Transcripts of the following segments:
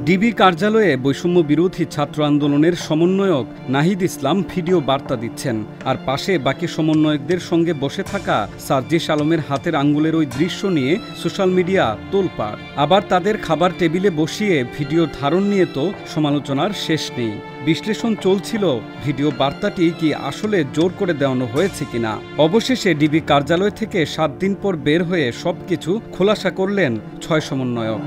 DB কার্যালয়ে বৈষম্য বিরোধী ছাত্র আন্দোলনের সমন্বয়ক নাহিদ ইসলাম ভিডিও বার্তা দিচ্ছেন, আর পাশে বাকি সমন্বয়কদের সঙ্গে বসে থাকা সার্জিস আলমের হাতের আঙ্গুলের ওই দৃশ্য নিয়ে সোশ্যাল মিডিয়া তোলপাড়। আবার তাদের খাবার টেবিলে বসিয়ে ভিডিও ধারণ নিয়ে তো সমালোচনার শেষ নেই। বিশ্লেষণ চলছিল ভিডিও বার্তাটি কি আসলে জোর করে দেওয়ানো হয়েছে কিনা। অবশেষে ডিবি কার্যালয় থেকে 7 দিন পর বের হয়ে সবকিছু খোলাসা করলেন 6 সমন্বয়ক।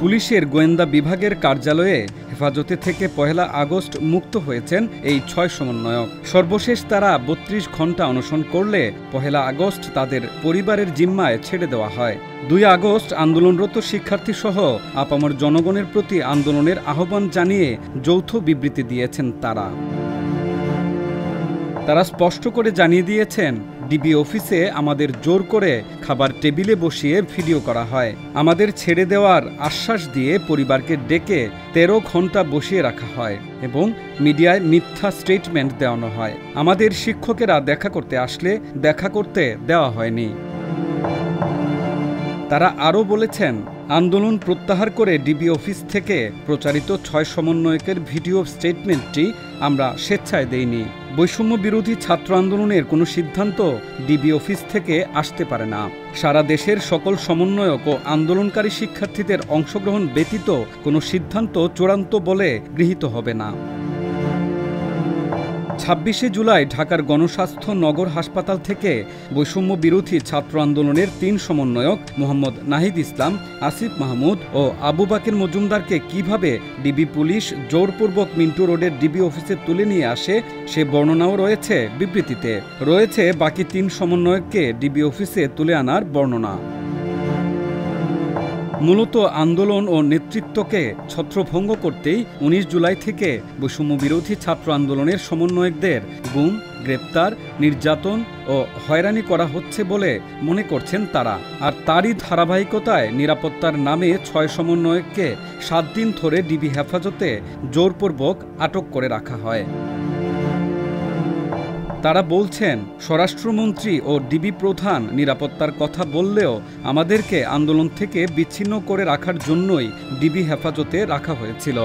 পুলিশের গোয়েন্দা বিভাগের কার্যালয়ে হেফাজতে থেকে 1 আগস্ট মুক্ত হয়েছেন এই 6 সমন্বয়ক। সর্বশেষ তারা 32 ঘণ্টা অনশন করলে 1 আগস্ট তাদের পরিবারের জিম্মায় ছেড়ে দেওয়া হয়। 2 আগস্ট আন্দোলনরত শিক্ষার্থী সহ আপামর জনগণের প্রতি আন্দোলনের আহ্বান জানিয়ে যৌথ বিবৃতি দিয়েছেন তারা স্পষ্ট করে জানিয়ে দিয়েছেন, ডিবি অফিসে আমাদের জোর করে খাবার টেবিলে বসিয়ে ভিডিও করা হয়। আমাদের ছেড়ে দেওয়ার আশ্বাস দিয়ে পরিবারকে ডেকে 13 ঘণ্টা বসিয়ে রাখা হয় এবং মিডিয়ায় মিথ্যা স্টেটমেন্ট দেওয়ানো হয়। আমাদের শিক্ষকেরা দেখা করতে আসলে দেখা করতে দেওয়া হয়নি। তারা আরও বলেছেন, আন্দোলন প্রত্যাহার করে ডিবি অফিস থেকে প্রচারিত 6 সমন্বয়কের ভিডিও স্টেটমেন্টটি আমরা স্বেচ্ছায় দেইনি। বৈষম্য বিরোধী ছাত্র আন্দোলনের কোনো সিদ্ধান্ত ডিবি অফিস থেকে আসতে পারে না। সারা দেশের সকল সমন্বয়ক ও আন্দোলনকারী শিক্ষার্থীদের অংশগ্রহণ ব্যতীত কোনো সিদ্ধান্ত চূড়ান্ত বলে গৃহীত হবে না। 26শে জুলাই ঢাকার গণস্বাস্থ্য নগর হাসপাতাল থেকে বৈষম্য বিরোধী ছাত্র আন্দোলনের 3 সমন্বয়ক মোহাম্মদ নাহিদ ইসলাম, আসিফ মাহমুদ ও আবু বাকের মজুমদারকে কিভাবে ডিবি পুলিশ জোরপূর্বক মিন্টু রোডের ডিবি অফিসে তুলে নিয়ে আসে সে বর্ণনাও রয়েছে বিবৃতিতে। রয়েছে বাকি 3 সমন্বয়ককে ডিবি অফিসে তুলে আনার বর্ণনা। মূলত আন্দোলন ও নেতৃত্বকে ছত্রভঙ্গ করতেই 19 জুলাই থেকে বৈষম্য বিরোধী ছাত্র আন্দোলনের সমন্বয়কদের গুম, গ্রেপ্তার, নির্যাতন ও হয়রানি করা হচ্ছে বলে মনে করছেন তারা। আর তারই ধারাবাহিকতায় নিরাপত্তার নামে 6 সমন্বয়ককে 7 দিন ধরে ডিবি হেফাজতে জোরপূর্বক আটক করে রাখা হয়। তারা বলছেন, স্বরাষ্ট্রমন্ত্রী ও ডিবি প্রধান নিরাপত্তার কথা বললেও আমাদেরকে আন্দোলন থেকে বিচ্ছিন্ন করে রাখার জন্যই ডিবি হেফাজতে রাখা হয়েছিল।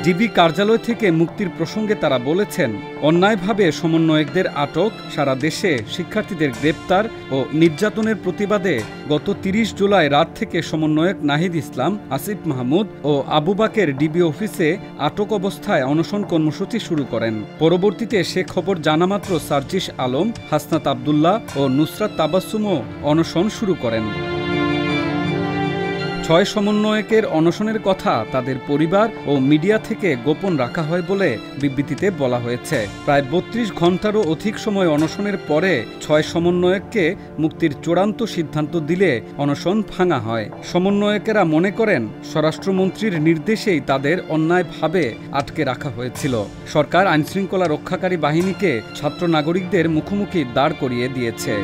ডিবি কার্যালয় থেকে মুক্তির প্রসঙ্গে তারা বলেছেন, অন্যায়ভাবে সমন্বয়কদের আটক, সারা দেশে শিক্ষার্থীদের গ্রেপ্তার ও নির্যাতনের প্রতিবাদে গত 30 জুলাই রাত থেকে সমন্বয়ক নাহিদ ইসলাম, আসিফ মাহমুদ ও আবু বাকের ডিবি অফিসে আটক অবস্থায় অনশন কর্মসূচি শুরু করেন। পরবর্তীতে সে খবর জানামাত্র সার্জিস আলম, হাসনাত আবদুল্লাহ ও নুসরাত তাবাসসুমও অনশন শুরু করেন। 6 সমন্বয়কের অনশনের কথা তাদের পরিবার ও মিডিয়া থেকে গোপন রাখা হয় বলে বিবৃতিতে বলা হয়েছে। প্রায় 32 ঘণ্টারও অধিক সময় অনশনের পরে 6 সমন্বয়ককে মুক্তির চূড়ান্ত সিদ্ধান্ত দিলে অনশন ভাঙা হয়। সমন্বয়কেরা মনে করেন, স্বরাষ্ট্রমন্ত্রীর নির্দেশেই তাদের অন্যায়ভাবে আটকে রাখা হয়েছিল। সরকার আইনশৃঙ্খলা রক্ষাকারী বাহিনীকে ছাত্র নাগরিকদের মুখোমুখি দাঁড় করিয়ে দিয়েছে।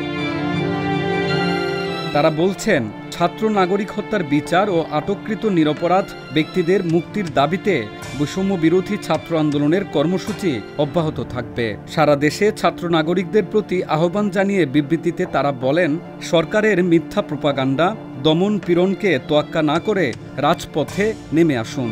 তারা বলছেন, ছাত্র নাগরিক হত্যার বিচার ও আটককৃত নিরপরাধ ব্যক্তিদের মুক্তির দাবিতে বৈষম্য বিরোধী ছাত্র আন্দোলনের কর্মসূচি অব্যাহত থাকবে। সারা দেশে ছাত্র নাগরিকদের প্রতি আহ্বান জানিয়ে বিবৃতিতে তারা বলেন, সরকারের মিথ্যা প্রোপাগান্ডা, দমন পীড়নকে তোয়াক্কা না করে রাজপথে নেমে আসুন।